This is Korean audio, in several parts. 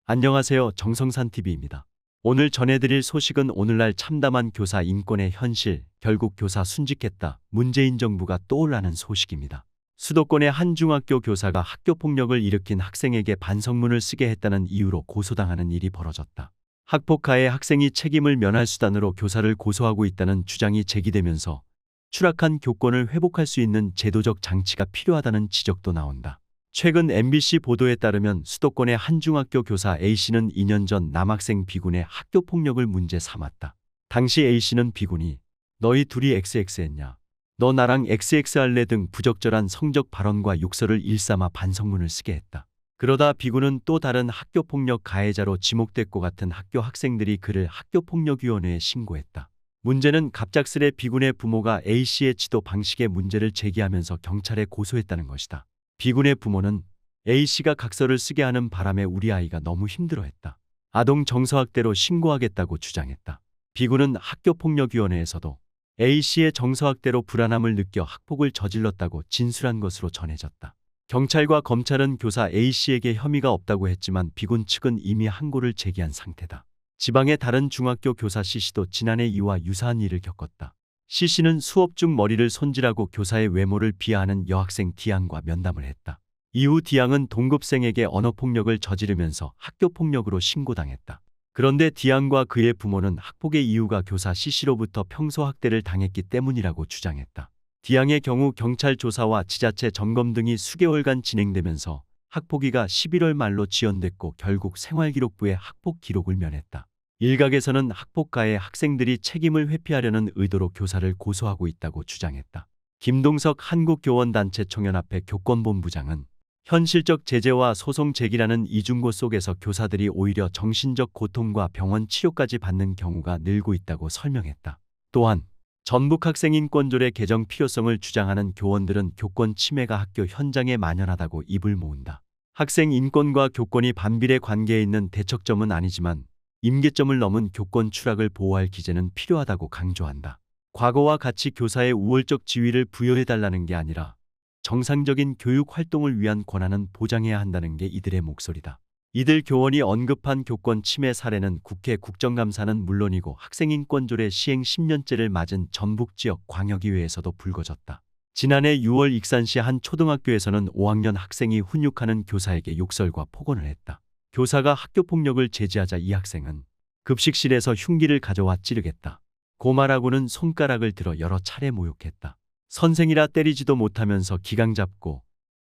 안녕하세요. 정성산TV입니다. 오늘 전해드릴 소식은 오늘날 참담한 교사 인권의 현실, 결국 교사 순직했다. 문재인 정부가 떠올라는 소식입니다. 수도권의 한 중학교 교사가 학교폭력을 일으킨 학생에게 반성문을 쓰게 했다는 이유로 고소당하는 일이 벌어졌다. 학폭가해 학생이 책임을 면할 수단으로 교사를 고소하고 있다는 주장이 제기되면서 추락한 교권을 회복할 수 있는 제도적 장치가 필요하다는 지적도 나온다. 최근 MBC 보도에 따르면 수도권의 한 중학교 교사 A씨는 2년 전 남학생 B군의 학교폭력을 문제 삼았다. 당시 A씨는 B군이 너희 둘이 XX했냐? 너 나랑 XX할래 등 부적절한 성적 발언과 욕설을 일삼아 반성문을 쓰게 했다. 그러다 B군은 또 다른 학교폭력 가해자로 지목됐고 같은 학교 학생들이 그를 학교폭력위원회에 신고했다. 문제는 갑작스레 B군의 부모가 A씨의 지도 방식에 문제를 제기하면서 경찰에 고소했다는 것이다. B군의 부모는 A씨가 각서를 쓰게 하는 바람에 우리 아이가 너무 힘들어했다. 아동 정서학대로 신고하겠다고 주장했다. B군은 학교폭력위원회에서도 A씨의 정서학대로 불안함을 느껴 학폭을 저질렀다고 진술한 것으로 전해졌다. 경찰과 검찰은 교사 A씨에게 혐의가 없다고 했지만 B군 측은 이미 항고를 제기한 상태다. 지방의 다른 중학교 교사 C씨도 지난해 이와 유사한 일을 겪었다. C씨는 수업 중 머리를 손질하고 교사의 외모를 비하하는 여학생 D양과 면담을 했다. 이후 D양은 동급생에게 언어폭력을 저지르면서 학교폭력으로 신고당했다. 그런데 D양과 그의 부모는 학폭의 이유가 교사 C씨로부터 평소 학대를 당했기 때문이라고 주장했다. D양의 경우 경찰 조사와 지자체 점검 등이 수개월간 진행되면서 학폭위가 11월 말로 지연됐고 결국 생활기록부에 학폭 기록을 면했다. 일각에서는 학폭가해 학생들이 책임을 회피하려는 의도로 교사를 고소하고 있다고 주장했다. 김동석 한국교원단체 총연합회 교권본부장은 현실적 제재와 소송 제기라는 이중고 속에서 교사들이 오히려 정신적 고통과 병원 치료까지 받는 경우가 늘고 있다고 설명했다. 또한 전북학생인권조례 개정 필요성을 주장하는 교원들은 교권 침해가 학교 현장에 만연하다고 입을 모은다. 학생 인권과 교권이 반비례 관계에 있는 대척점은 아니지만 임계점을 넘은 교권 추락을 보호할 기재는 필요하다고 강조한다. 과거와 같이 교사의 우월적 지위를 부여해달라는 게 아니라 정상적인 교육 활동을 위한 권한은 보장해야 한다는 게 이들의 목소리다. 이들 교원이 언급한 교권 침해 사례는 국회 국정감사는 물론이고 학생인권조례 시행 10년째를 맞은 전북 지역 광역의회에서도 불거졌다. 지난해 6월 익산시 한 초등학교에서는 5학년 학생이 훈육하는 교사에게 욕설과 폭언을 했다. 교사가 학교폭력을 제지하자 이 학생은 급식실에서 흉기를 가져와 찌르겠다. 고말하고는 손가락을 들어 여러 차례 모욕했다. 선생이라 때리지도 못하면서 기강 잡고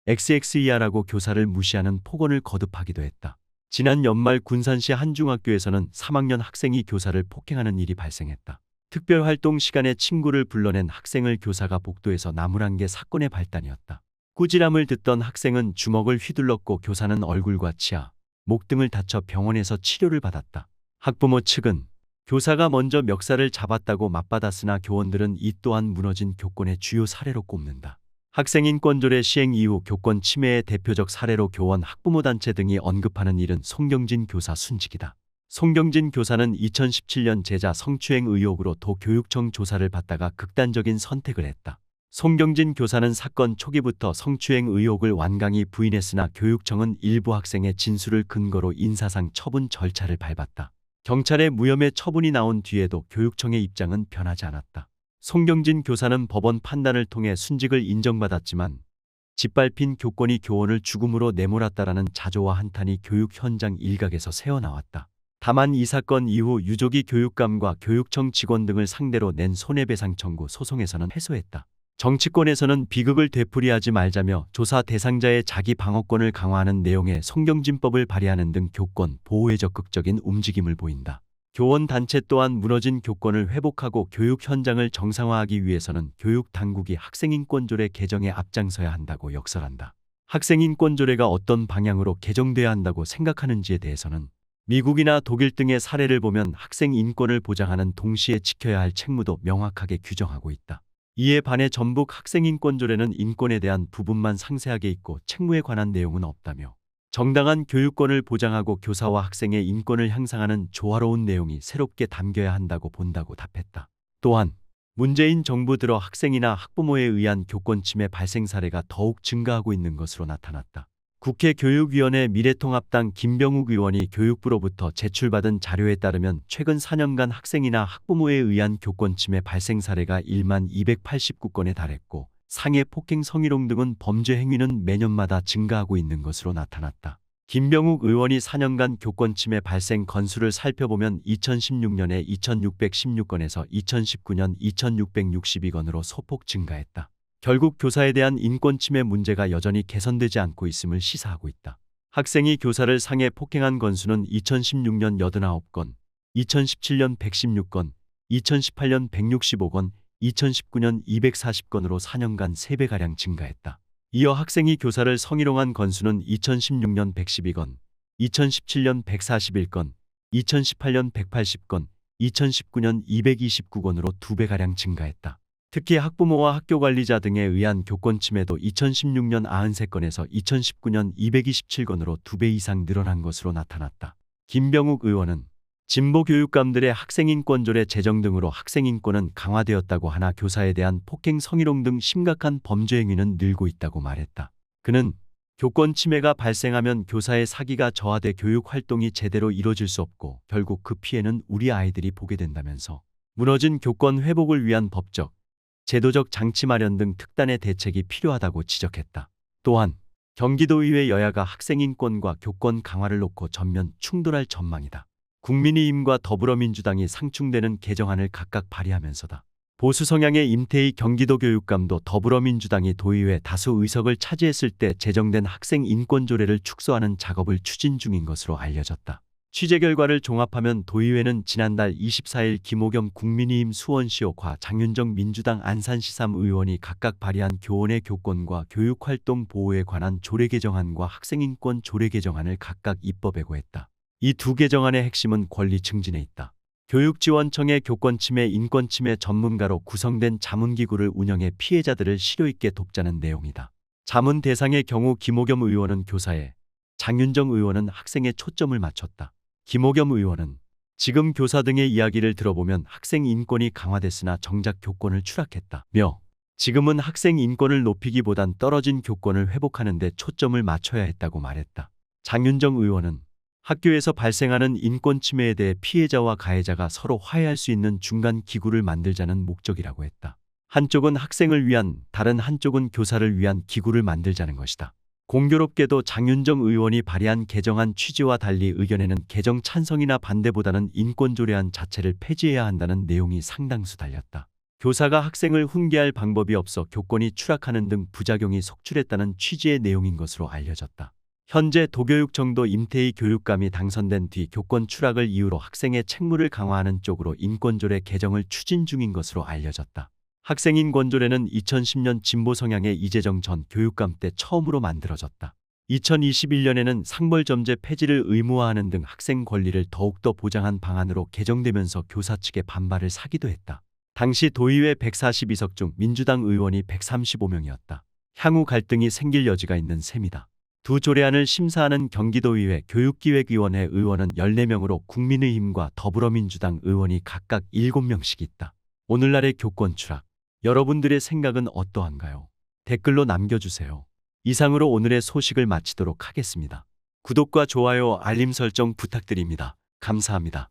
XX이하라고 교사를 무시하는 폭언을 거듭하기도 했다. 지난 연말 군산시 한 중학교에서는 3학년 학생이 교사를 폭행하는 일이 발생했다. 특별활동 시간에 친구를 불러낸 학생을 교사가 복도에서 나무란 게 사건의 발단이었다. 꾸지람을 듣던 학생은 주먹을 휘둘렀고 교사는 얼굴과 치아, 목 등을 다쳐 병원에서 치료를 받았다. 학부모 측은 교사가 먼저 멱살을 잡았다고 맞받았으나 교원들은 이 또한 무너진 교권의 주요 사례로 꼽는다. 학생인권조례 시행 이후 교권 침해의 대표적 사례로 교원 학부모 단체 등이 언급하는 일은 송경진 교사 순직이다. 송경진 교사는 2017년 제자 성추행 의혹으로 도교육청 조사를 받다가 극단적인 선택을 했다. 송경진 교사는 사건 초기부터 성추행 의혹을 완강히 부인했으나 교육청은 일부 학생의 진술을 근거로 인사상 처분 절차를 밟았다. 경찰의 무혐의 처분이 나온 뒤에도 교육청의 입장은 변하지 않았다. 송경진 교사는 법원 판단을 통해 순직을 인정받았지만 짓밟힌 교권이 교원을 죽음으로 내몰았다라는 자조와 한탄이 교육 현장 일각에서 새어나왔다. 다만 이 사건 이후 유족이 교육감과 교육청 직원 등을 상대로 낸 손해배상 청구 소송에서는 패소했다. 정치권에서는 비극을 되풀이하지 말자며 조사 대상자의 자기 방어권을 강화하는 내용의 송경진법을 발의하는 등 교권 보호에 적극적인 움직임을 보인다. 교원 단체 또한 무너진 교권을 회복하고 교육 현장을 정상화하기 위해서는 교육 당국이 학생인권조례 개정에 앞장서야 한다고 역설한다. 학생인권조례가 어떤 방향으로 개정돼야 한다고 생각하는지에 대해서는 미국이나 독일 등의 사례를 보면 학생 인권을 보장하는 동시에 지켜야 할 책무도 명확하게 규정하고 있다. 이에 반해 전북 학생인권조례는 인권에 대한 부분만 상세하게 있고 책무에 관한 내용은 없다며 정당한 교육권을 보장하고 교사와 학생의 인권을 향상하는 조화로운 내용이 새롭게 담겨야 한다고 본다고 답했다. 또한 문재인 정부 들어 학생이나 학부모에 의한 교권 침해 발생 사례가 더욱 증가하고 있는 것으로 나타났다. 국회 교육위원회 미래통합당 김병욱 의원이 교육부로부터 제출받은 자료에 따르면 최근 4년간 학생이나 학부모에 의한 교권 침해 발생 사례가 1만 289건에 달했고 상해 폭행 성희롱 등은 범죄 행위는 매년마다 증가하고 있는 것으로 나타났다. 김병욱 의원이 4년간 교권 침해 발생 건수를 살펴보면 2016년에 2616건에서 2019년 2662건으로 소폭 증가했다. 결국 교사에 대한 인권 침해 문제가 여전히 개선되지 않고 있음을 시사하고 있다. 학생이 교사를 상해 폭행한 건수는 2016년 89건, 2017년 116건, 2018년 165건, 2019년 240건으로 4년간 3배가량 증가했다. 이어 학생이 교사를 성희롱한 건수는 2016년 112건, 2017년 141건, 2018년 180건, 2019년 229건으로 2배가량 증가했다. 특히 학부모와 학교관리자 등에 의한 교권 침해도 2016년 93건에서 2019년 227건으로 2배 이상 늘어난 것으로 나타났다. 김병욱 의원은 진보 교육감들의 학생인권조례 제정 등으로 학생인권은 강화되었다고 하나 교사에 대한 폭행 성희롱 등 심각한 범죄 행위는 늘고 있다고 말했다. 그는 교권 침해가 발생하면 교사의 사기가 저하돼 교육 활동이 제대로 이뤄질 수 없고 결국 그 피해는 우리 아이들이 보게 된다면서 무너진 교권 회복을 위한 법적, 제도적 장치 마련 등 특단의 대책이 필요하다고 지적했다. 또한 경기도의회 여야가 학생인권과 교권 강화를 놓고 전면 충돌할 전망이다. 국민의힘과 더불어민주당이 상충되는 개정안을 각각 발의하면서다. 보수 성향의 임태희 경기도교육감도 더불어민주당이 도의회 다수 의석을 차지했을 때 제정된 학생인권조례를 축소하는 작업을 추진 중인 것으로 알려졌다. 취재 결과를 종합하면 도의회는 지난달 24일 김호겸 국민의힘 수원시의과 장윤정 민주당 안산시3 의원이 각각 발의한 교원의 교권과 교육활동 보호에 관한 조례 개정안과 학생인권 조례 개정안을 각각 입법예고했다. 이 두 개정안의 핵심은 권리 증진에 있다. 교육지원청의 교권침해 인권침해 전문가로 구성된 자문기구를 운영해 피해자들을 실효있게 돕자는 내용이다. 자문 대상의 경우 김호겸 의원은 교사에, 장윤정 의원은 학생에 초점을 맞췄다. 김호겸 의원은 지금 교사 등의 이야기를 들어보면 학생 인권이 강화됐으나 정작 교권을 추락했다며 지금은 학생 인권을 높이기보단 떨어진 교권을 회복하는 데 초점을 맞춰야 했다고 말했다. 장윤정 의원은 학교에서 발생하는 인권 침해에 대해 피해자와 가해자가 서로 화해할 수 있는 중간 기구를 만들자는 목적이라고 했다. 한쪽은 학생을 위한, 다른 한쪽은 교사를 위한 기구를 만들자는 것이다. 공교롭게도 장윤정 의원이 발의한 개정안 취지와 달리 의견에는 개정 찬성이나 반대보다는 인권조례안 자체를 폐지해야 한다는 내용이 상당수 달렸다. 교사가 학생을 훈계할 방법이 없어 교권이 추락하는 등 부작용이 속출했다는 취지의 내용인 것으로 알려졌다. 현재 도교육청도 임태희 교육감이 당선된 뒤 교권 추락을 이유로 학생의 책무를 강화하는 쪽으로 인권조례 개정을 추진 중인 것으로 알려졌다. 학생인권조례는 2010년 진보 성향의 이재정 전 교육감 때 처음으로 만들어졌다. 2021년에는 상벌점제 폐지를 의무화하는 등 학생 권리를 더욱더 보장한 방안으로 개정되면서 교사 측의 반발을 사기도 했다. 당시 도의회 142석 중 민주당 의원이 135명이었다. 향후 갈등이 생길 여지가 있는 셈이다. 두 조례안을 심사하는 경기도의회 교육기획위원회 의원은 14명으로 국민의힘과 더불어민주당 의원이 각각 7명씩 있다. 오늘날의 교권 추락. 여러분들의 생각은 어떠한가요? 댓글로 남겨주세요. 이상으로 오늘의 소식을 마치도록 하겠습니다. 구독과 좋아요, 알림 설정 부탁드립니다. 감사합니다.